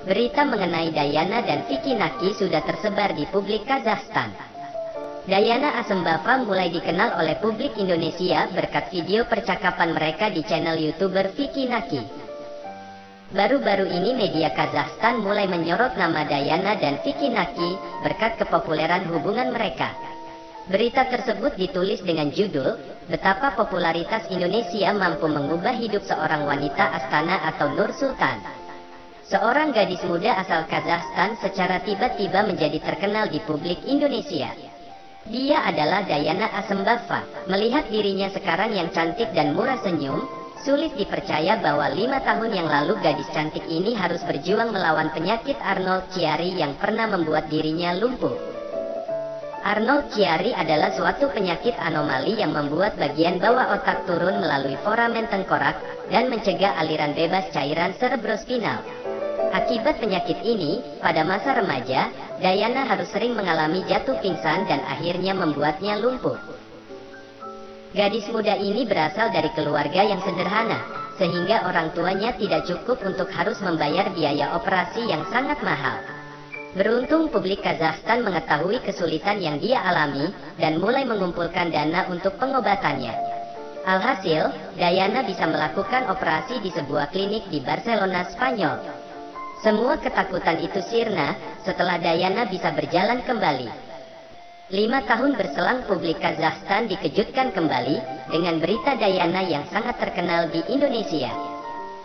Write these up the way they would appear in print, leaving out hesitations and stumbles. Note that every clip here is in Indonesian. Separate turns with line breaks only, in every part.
Berita mengenai Diana dan Vicky Naki sudah tersebar di publik Kazakhstan. Diana Asembava mulai dikenal oleh publik Indonesia berkat video percakapan mereka di channel YouTuber Vicky Naki. Baru-baru ini media Kazakhstan mulai menyorot nama Diana dan Vicky Naki berkat kepopuleran hubungan mereka. Berita tersebut ditulis dengan judul, "Betapa popularitas Indonesia mampu mengubah hidup seorang wanita Astana atau Nur Sultan." Seorang gadis muda asal Kazakhstan secara tiba-tiba menjadi terkenal di publik Indonesia. Dia adalah Diana Asembava. Melihat dirinya sekarang yang cantik dan murah senyum, sulit dipercaya bahwa 5 tahun yang lalu gadis cantik ini harus berjuang melawan penyakit Arnold Chiari yang pernah membuat dirinya lumpuh. Arnold Chiari adalah suatu penyakit anomali yang membuat bagian bawah otak turun melalui foramen tengkorak dan mencegah aliran bebas cairan cerebrospinal. Akibat penyakit ini, pada masa remaja, Diana harus sering mengalami jatuh pingsan dan akhirnya membuatnya lumpuh. Gadis muda ini berasal dari keluarga yang sederhana, sehingga orang tuanya tidak cukup untuk harus membayar biaya operasi yang sangat mahal. Beruntung publik Kazakhstan mengetahui kesulitan yang dia alami, dan mulai mengumpulkan dana untuk pengobatannya. Alhasil, Diana bisa melakukan operasi di sebuah klinik di Barcelona, Spanyol. Semua ketakutan itu sirna setelah Diana bisa berjalan kembali. 5 tahun berselang publik Kazakhstan dikejutkan kembali dengan berita Diana yang sangat terkenal di Indonesia.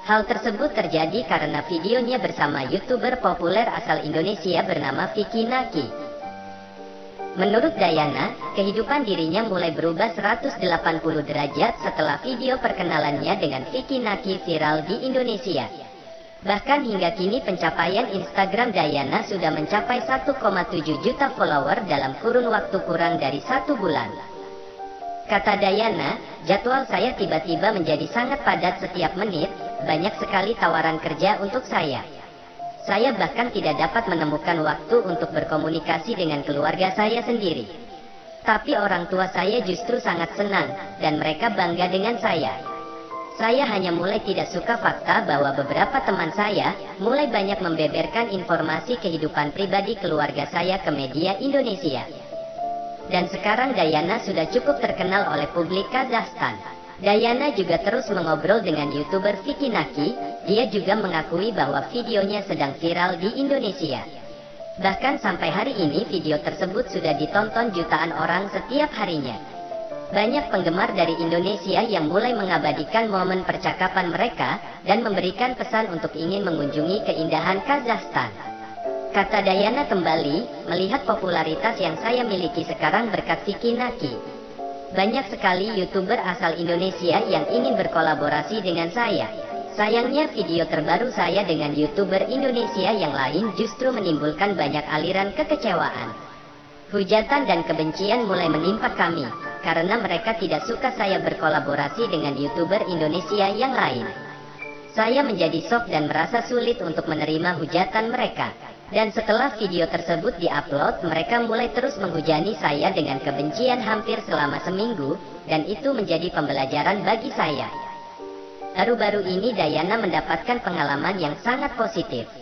Hal tersebut terjadi karena videonya bersama YouTuber populer asal Indonesia bernama Vicky Naki. Menurut Diana, kehidupan dirinya mulai berubah 180 derajat setelah video perkenalannya dengan Vicky Naki viral di Indonesia. Bahkan hingga kini pencapaian Instagram Diana sudah mencapai 1,7 juta follower dalam kurun waktu kurang dari 1 bulan. Kata Diana, "Jadwal saya tiba-tiba menjadi sangat padat setiap menit, banyak sekali tawaran kerja untuk saya. Saya bahkan tidak dapat menemukan waktu untuk berkomunikasi dengan keluarga saya sendiri. Tapi orang tua saya justru sangat senang, dan mereka bangga dengan saya. Saya hanya mulai tidak suka fakta bahwa beberapa teman saya mulai banyak membeberkan informasi kehidupan pribadi keluarga saya ke media Indonesia. Dan sekarang Diana sudah cukup terkenal oleh publik Kazakhstan." Diana juga terus mengobrol dengan YouTuber Vicky Naki. Dia juga mengakui bahwa videonya sedang viral di Indonesia. Bahkan sampai hari ini video tersebut sudah ditonton jutaan orang setiap harinya. Banyak penggemar dari Indonesia yang mulai mengabadikan momen percakapan mereka dan memberikan pesan untuk ingin mengunjungi keindahan Kazakhstan. Kata Diana kembali, "Melihat popularitas yang saya miliki sekarang berkat Vicky Naki. Banyak sekali YouTuber asal Indonesia yang ingin berkolaborasi dengan saya. Sayangnya video terbaru saya dengan YouTuber Indonesia yang lain justru menimbulkan banyak aliran kekecewaan. Hujatan dan kebencian mulai menimpa kami, karena mereka tidak suka saya berkolaborasi dengan YouTuber Indonesia yang lain. Saya menjadi shock dan merasa sulit untuk menerima hujatan mereka. Dan setelah video tersebut diupload, mereka mulai terus menghujani saya dengan kebencian hampir selama seminggu, dan itu menjadi pembelajaran bagi saya." Baru-baru ini Diana mendapatkan pengalaman yang sangat positif.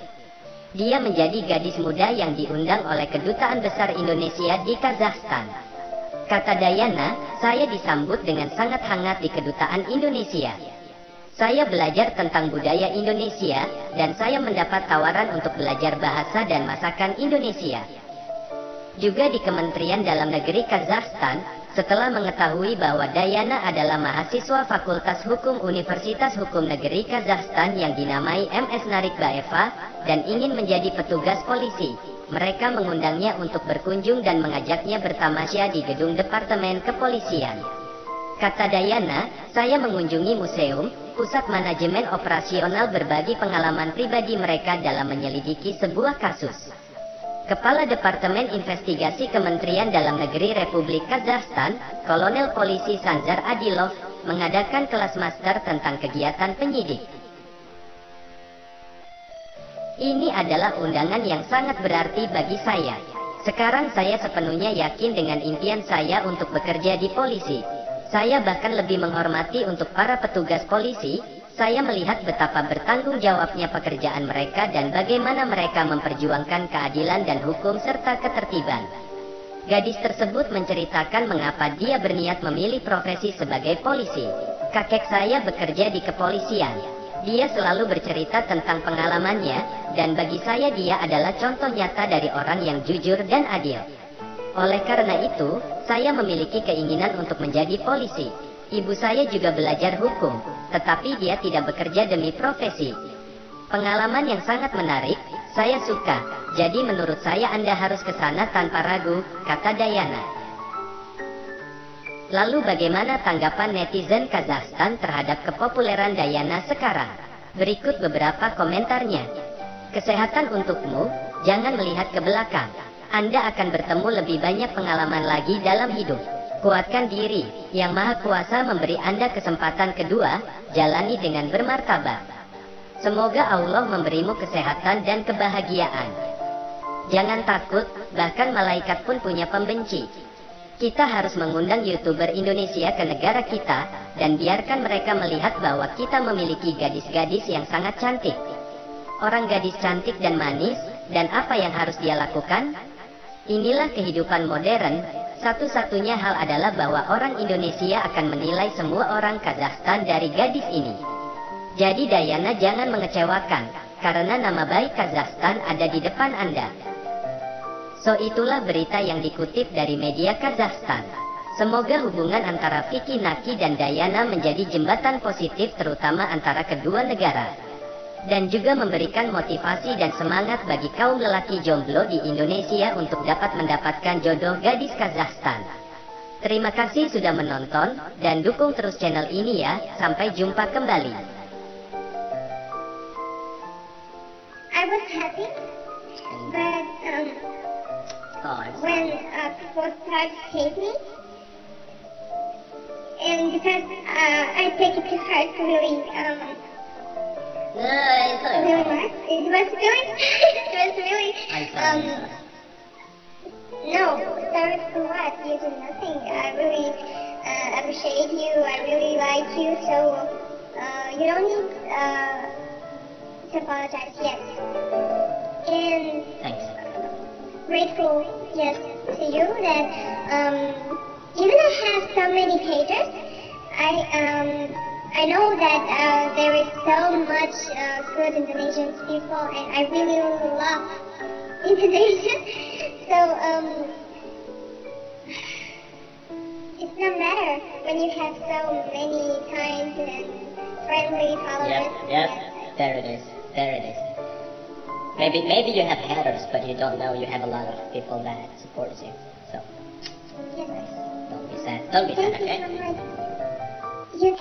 Dia menjadi gadis muda yang diundang oleh Kedutaan Besar Indonesia di Kazakhstan. Kata Diana, "Saya disambut dengan sangat hangat di Kedutaan Indonesia. Saya belajar tentang budaya Indonesia, dan saya mendapat tawaran untuk belajar bahasa dan masakan Indonesia. Juga di Kementerian Dalam Negeri Kazakhstan, setelah mengetahui bahwa Diana adalah mahasiswa Fakultas Hukum Universitas Hukum Negeri Kazakhstan yang dinamai MS Narikbaeva dan ingin menjadi petugas polisi, mereka mengundangnya untuk berkunjung dan mengajaknya bertamasya di gedung Departemen Kepolisian. Kata Diana, "Saya mengunjungi museum, pusat manajemen operasional berbagi pengalaman pribadi mereka dalam menyelidiki sebuah kasus." Kepala Departemen Investigasi Kementerian Dalam Negeri Republik Kazakhstan, Kolonel Polisi Sanjar Adilov, mengadakan kelas master tentang kegiatan penyidik. Ini adalah undangan yang sangat berarti bagi saya. Sekarang saya sepenuhnya yakin dengan impian saya untuk bekerja di polisi. Saya bahkan lebih menghormati untuk para petugas polisi. Saya melihat betapa bertanggung jawabnya pekerjaan mereka dan bagaimana mereka memperjuangkan keadilan dan hukum serta ketertiban. Gadis tersebut menceritakan mengapa dia berniat memilih profesi sebagai polisi. Kakek saya bekerja di kepolisian. Dia selalu bercerita tentang pengalamannya, dan bagi saya dia adalah contoh nyata dari orang yang jujur dan adil. Oleh karena itu, saya memiliki keinginan untuk menjadi polisi. Ibu saya juga belajar hukum, tetapi dia tidak bekerja demi profesi. Pengalaman yang sangat menarik, saya suka. Jadi menurut saya Anda harus ke sana tanpa ragu, kata Dayana. Lalu bagaimana tanggapan netizen Kazakhstan terhadap kepopuleran Dayana sekarang? Berikut beberapa komentarnya. Kesehatan untukmu, jangan melihat ke belakang. Anda akan bertemu lebih banyak pengalaman lagi dalam hidup. Kuatkan diri, Yang Maha Kuasa memberi Anda kesempatan kedua, jalani dengan bermartabat. Semoga Allah memberimu kesehatan dan kebahagiaan. Jangan takut, bahkan malaikat pun punya pembenci. Kita harus mengundang YouTuber Indonesia ke negara kita, dan biarkan mereka melihat bahwa kita memiliki gadis-gadis yang sangat cantik. Orang gadis cantik dan manis, dan apa yang harus dia lakukan? Inilah kehidupan modern. Satu-satunya hal adalah bahwa orang Indonesia akan menilai semua orang Kazakhstan dari gadis ini. Jadi Dayana jangan mengecewakan, karena nama baik Kazakhstan ada di depan Anda. So itulah berita yang dikutip dari media Kazakhstan. Semoga hubungan antara Vicky Naki dan Dayana menjadi jembatan positif terutama antara kedua negara. Dan juga memberikan motivasi dan semangat bagi kaum lelaki jomblo di Indonesia untuk dapat mendapatkan jodoh gadis Kazakhstan. Terima kasih sudah menonton, dan dukung terus channel ini ya. Sampai jumpa kembali.
I was happy, but when people start to hate me, and because I take it to heart really really much. It was really, it was really, no, sorry for what? You did nothing. I really appreciate you. I really like you. So you don't need to apologize yet. And
Thanks.
grateful just to you that even I have so many pages, I know that there is so much good Indonesian people, and I really love Indonesia. So it's not matter when you have so many kind and friendly followers.
Yep, there it is, there it is. Maybe you have haters, but you don't know you have a lot of people that support you. So,
Yes.
don't be sad,
Thank you
okay?
so much. You